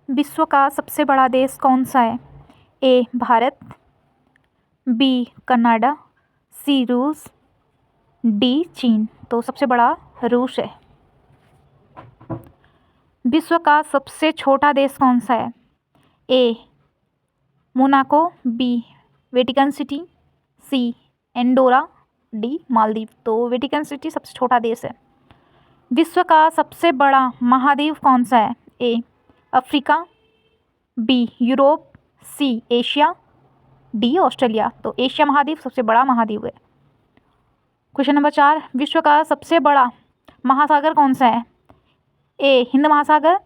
विश्व का सबसे बड़ा देश कौन सा है? ए भारत, बी कनाडा, सी रूस, डी चीन। तो सबसे बड़ा रूस है। विश्व का सबसे छोटा देश कौन सा है? ए मोनाको, बी वेटिकन सिटी, सी एंडोरा, डी मालदीव। तो वेटिकन सिटी सबसे छोटा देश है। विश्व का सबसे बड़ा महाद्वीप कौन सा है? A Africa, B Europe, C Asia, D Australia. तो एशिया महाद्वीप सबसे बड़ा महाद्वीप है। क्वेश्चन नंबर 4, विश्व का सबसे बड़ा महासागर कौन सा है? ए हिंद महासागर,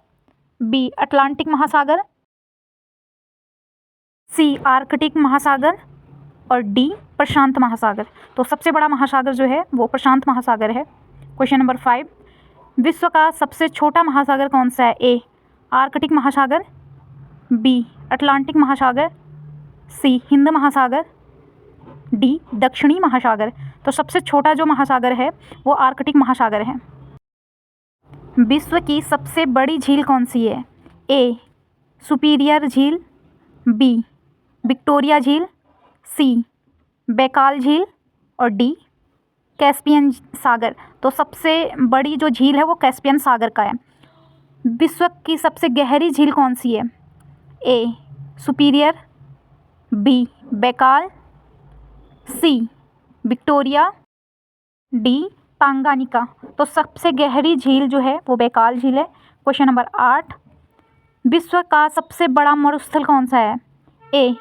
बी अटलांटिक महासागर, सी आर्कटिक महासागर और डी प्रशांत महासागर। तो सबसे बड़ा महासागर जो है वो प्रशांत महासागर है। क्वेश्चन नंबर 5, विश्व का सबसे छोटा महासागर कौन सा है? ए आर्कटिक महासागर, बी अटलांटिक महासागर, सी हिंद महासागर, डी दक्षिणी महासागर। तो सबसे छोटा जो महासागर है वो आर्कटिक महासागर है। विश्व की सबसे बड़ी झील कौन सी है? ए सुपीरियर झील, बी विक्टोरिया झील, सी बैकाल झील और डी कैस्पियन सागर। तो सबसे बड़ी जो झील है वो कैस्पियन सागर का है। विश्व की सबसे गहरी झील कौन सी है? A Superior, B Baikal, C Victoria, D Tanganyika. तो सबसे गहरी झील जो है वो बैकाल झील है। क्वेश्चन नंबर 8, विश्व का सबसे बड़ा मरुस्थल कौन सा है? ए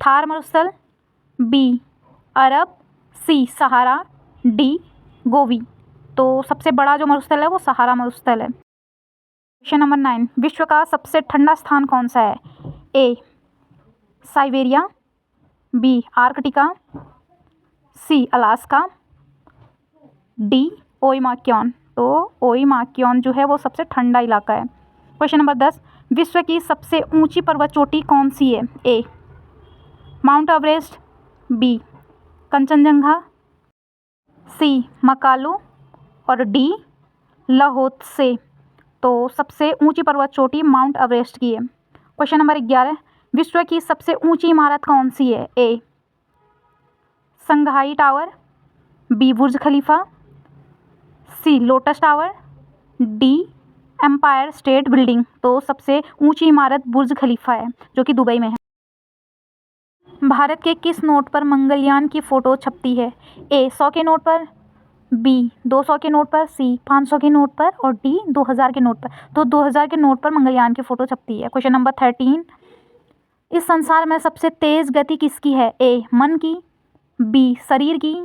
थार मरुस्थल, बी अरब, सी सहारा, डी गोवी। तो सबसे बड़ा जो मरुस्थल है वो सहारा मरुस्थल है। क्वेश्चन नंबर 9, विश्व का सबसे ठंडा स्थान कौन सा है? ए साइबेरिया, बी आर्कटिका, सी अलास्का, डी ओइमाक्योन। तो ओइमाक्योन जो है वो सबसे ठंडा इलाका है। क्वेश्चन नंबर 10, विश्व की सबसे ऊंची पर्वत चोटी कौन सी है? ए माउंट एवरेस्ट, बी कंचनजंगा, सी मकालू और डी लाहोत्से। तो सबसे ऊंची पर्वत चोटी माउंट एवरेस्ट की है। क्वेश्चन नंबर 11, विश्व की सबसे ऊंची इमारत कौन सी है? A Shanghai Tower, B Burj Khalifa, C Lotus Tower, D Empire State Building. तो सबसे ऊंची इमारत बुर्ज खलीफा है जो कि दुबई में है। भारत के किस नोट पर मंगलयान की फ़ोटो छपती है? ए 100 के नोट पर, बी 200 के नोट पर, सी 500 के नोट पर और डी 2000 के नोट पर। तो 2000 के नोट पर मंगलयान की फ़ोटो छपती है। क्वेश्चन नंबर 13, इस संसार में सबसे तेज़ गति किसकी है? ए मन की, बी शरीर की,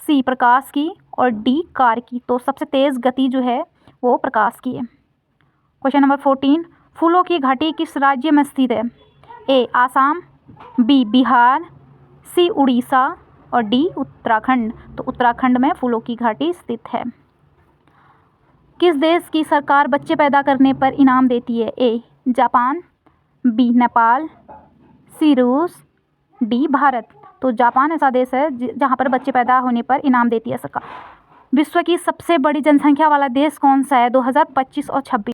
सी प्रकाश की और डी कार की। तो सबसे तेज़ गति जो है वो प्रकाश की है। क्वेश्चन नंबर 14, फूलों की घाटी किस राज्य में स्थित है? ए आसाम, बी बिहार, सी उड़ीसा और डी उत्तराखंड। तो उत्तराखंड में फूलों की घाटी स्थित है। किस देश की सरकार बच्चे पैदा करने पर इनाम देती है? ए जापान, बी नेपाल, सी रूस, डी भारत। तो जापान ऐसा देश है जहाँ पर बच्चे पैदा होने पर इनाम देती है सरकार। विश्व की सबसे बड़ी जनसंख्या वाला देश कौन सा है 2025 और 26?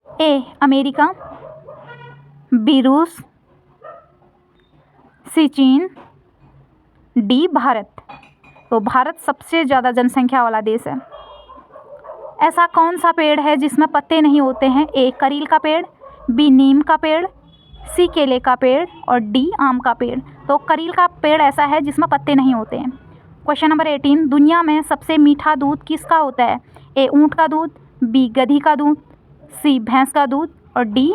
ए अमेरिका, बी रूस, सी चीन, डी भारत। तो भारत सबसे ज़्यादा जनसंख्या वाला देश है। ऐसा कौन सा पेड़ है जिसमें पत्ते नहीं होते हैं? ए करील का पेड़, बी नीम का पेड़, सी केले का पेड़ और डी आम का पेड़। तो करील का पेड़ ऐसा है जिसमें पत्ते नहीं होते हैं। क्वेश्चन नंबर 18, दुनिया में सबसे मीठा दूध किसका होता है? ए ऊँट का दूध, बी गधी का दूध, सी भैंस का दूध और डी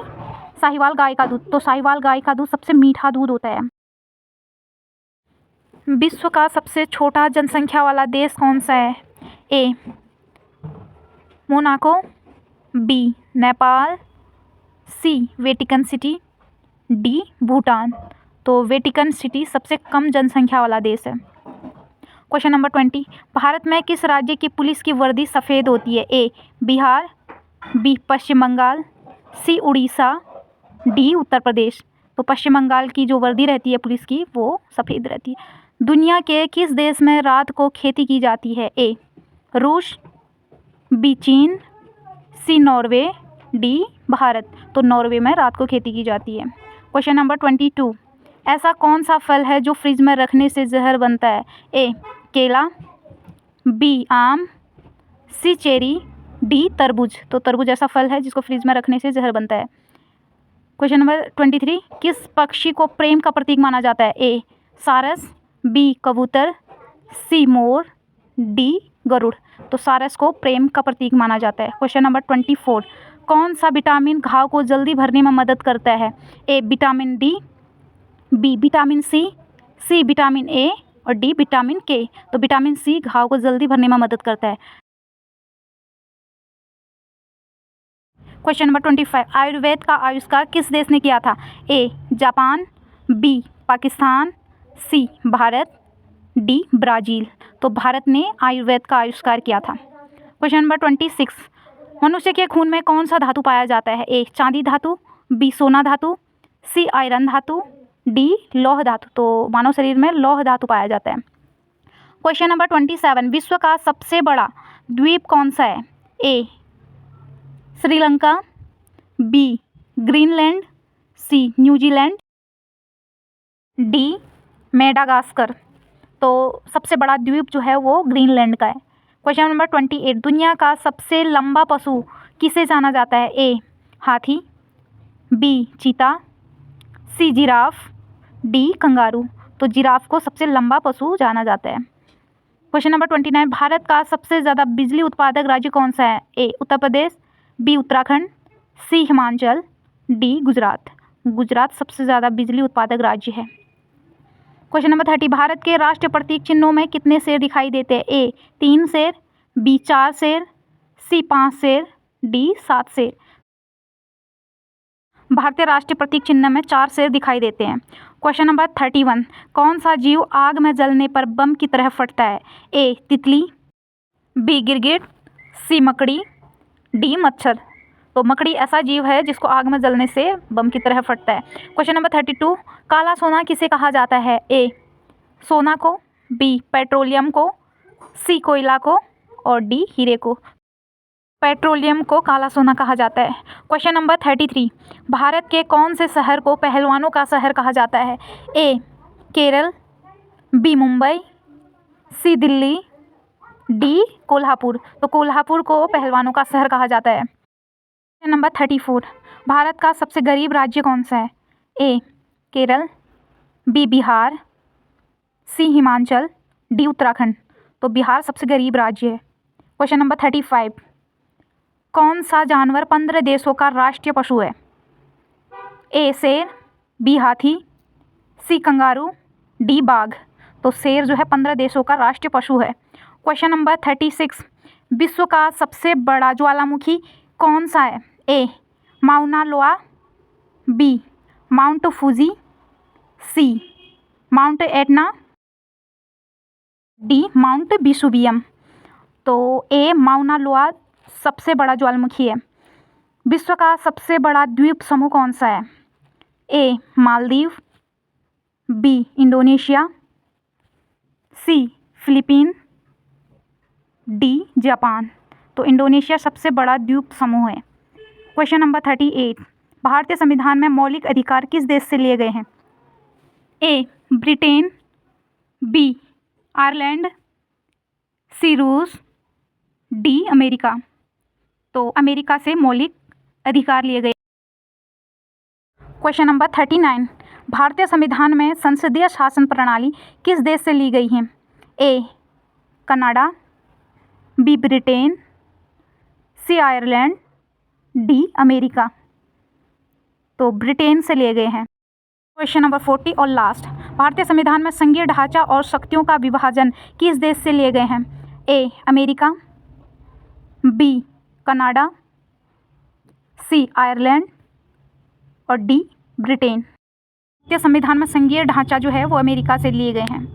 साहिवाल गाय का दूध। तो साहिवाल गाय का दूध सबसे मीठा दूध होता है। विश्व का सबसे छोटा जनसंख्या वाला देश कौन सा है? ए मोनाको, बी नेपाल, सी वेटिकन सिटी, डी भूटान। तो वेटिकन सिटी सबसे कम जनसंख्या वाला देश है। क्वेश्चन नंबर 20, भारत में किस राज्य की पुलिस की वर्दी सफ़ेद होती है? ए बिहार, बी पश्चिम बंगाल, सी उड़ीसा, डी उत्तर प्रदेश। तो पश्चिम बंगाल की जो वर्दी रहती है पुलिस की वो सफ़ेद रहती है। दुनिया के किस देश में रात को खेती की जाती है? ए रूस, बी चीन, सी नॉर्वे, डी भारत, तो नॉर्वे में रात को खेती की जाती है। क्वेश्चन नंबर 22, ऐसा कौन सा फल है जो फ्रिज में रखने से जहर बनता है? ए केला, बी आम, सी चेरी, डी तरबूज, तो तरबूज ऐसा फल है जिसको फ्रिज में रखने से जहर बनता है। क्वेश्चन नंबर 23, किस पक्षी को प्रेम का प्रतीक माना जाता है? ए सारस, बी कबूतर, सी मोर, डी गरुड़, तो सारस को प्रेम का प्रतीक माना जाता है। क्वेश्चन नंबर 24, कौन सा विटामिन घाव को जल्दी भरने में मदद करता है? A vitamin D, B vitamin C vitamin A और डी विटामिन के, तो विटामिन सी घाव को जल्दी भरने में मदद करता है। क्वेश्चन नंबर 25, आयुर्वेद का आविष्कार किस देश ने किया था? A Japan, B Pakistan, C Bharat, D Brazil, तो भारत ने आयुर्वेद का आविष्कार किया था। क्वेश्चन नंबर 26, मनुष्य के खून में कौन सा धातु पाया जाता है? ए चांदी धातु, बी सोना धातु, सी आयरन धातु, डी लौह धातु, तो मानव शरीर में लौह धातु पाया जाता है। क्वेश्चन नंबर 27, विश्व का सबसे बड़ा द्वीप कौन सा है? ए श्रीलंका, बी ग्रीनलैंड, सी न्यूजीलैंड, डी मेडागास्कर, तो सबसे बड़ा द्वीप जो है वो ग्रीनलैंड का है। क्वेश्चन नंबर 28, दुनिया का सबसे लंबा पशु किसे जाना जाता है? ए हाथी, बी चीता, सी जिराफ, डी कंगारू, तो जिराफ को सबसे लंबा पशु जाना जाता है। क्वेश्चन नंबर 29, भारत का सबसे ज़्यादा बिजली उत्पादक राज्य कौन सा है? ए उत्तर प्रदेश, बी उत्तराखंड, सी हिमाचल, डी गुजरात, गुजरात सबसे ज़्यादा बिजली उत्पादक राज्य है। क्वेश्चन नंबर 30, भारत के राष्ट्रीय प्रतीक चिन्हों में कितने शेर दिखाई देते हैं? ए 3 शेर, बी 4 शेर, सी 5 शेर, डी 7 शेर, भारतीय राष्ट्रीय प्रतीक चिन्ह में 4 शेर दिखाई देते हैं। क्वेश्चन नंबर 31, कौन सा जीव आग में जलने पर बम की तरह फटता है? ए तितली, बी गिरगिट, सी मकड़ी, डी मच्छर, तो मकड़ी ऐसा जीव है जिसको आग में जलने से बम की तरह फटता है। क्वेश्चन नंबर 32, काला सोना किसे कहा जाता है? ए सोना को, बी पेट्रोलियम को, सी कोयला को और डी हीरे को, पेट्रोलियम को काला सोना कहा जाता है। क्वेश्चन नंबर 33, भारत के कौन से शहर को पहलवानों का शहर कहा जाता है? ए केरल, बी मुंबई, सी दिल्ली, डी कोल्हापुर, तो कोल्हापुर को पहलवानों का शहर कहा जाता है। क्वेश्चन नंबर 34, भारत का सबसे गरीब राज्य कौन सा है? ए केरल, बी बिहार, सी हिमाचल, डी उत्तराखंड, तो बिहार सबसे गरीब राज्य है। क्वेश्चन नंबर 35, कौन सा जानवर 15 देशों का राष्ट्रीय पशु है? ए शेर, बी हाथी, सी कंगारू, डी बाघ, तो शेर जो है 15 देशों का राष्ट्रीय पशु है। क्वेश्चन नंबर 36, विश्व का सबसे बड़ा ज्वालामुखी कौन सा है? A Mauna Loa, B Mount Fuji, C Mount Etna, D Mount Vesuvius, तो ए माउना लोआ सबसे बड़ा ज्वालामुखी है। विश्व का सबसे बड़ा द्वीप समूह कौन सा है? ए मालदीव, बी इंडोनेशिया, सी फिलीपीन, डी जापान, तो इंडोनेशिया सबसे बड़ा द्वीप समूह है। क्वेश्चन नंबर 38, भारतीय संविधान में मौलिक अधिकार किस देश से लिए गए हैं? ए ब्रिटेन, बी आयरलैंड, सी रूस, डी अमेरिका, तो अमेरिका से मौलिक अधिकार लिए गए। क्वेश्चन नंबर 39, भारतीय संविधान में संसदीय शासन प्रणाली किस देश से ली गई है? A Canada, B Britain, C Ireland, D America, तो ब्रिटेन से लिए गए हैं। क्वेश्चन नंबर 40 और लास्ट, भारतीय संविधान में संघीय ढांचा और शक्तियों का विभाजन किस देश से लिए गए हैं? A America, B Canada, C Ireland और डी ब्रिटेन। भारतीय संविधान में संघीय ढांचा जो है वो अमेरिका से लिए गए हैं।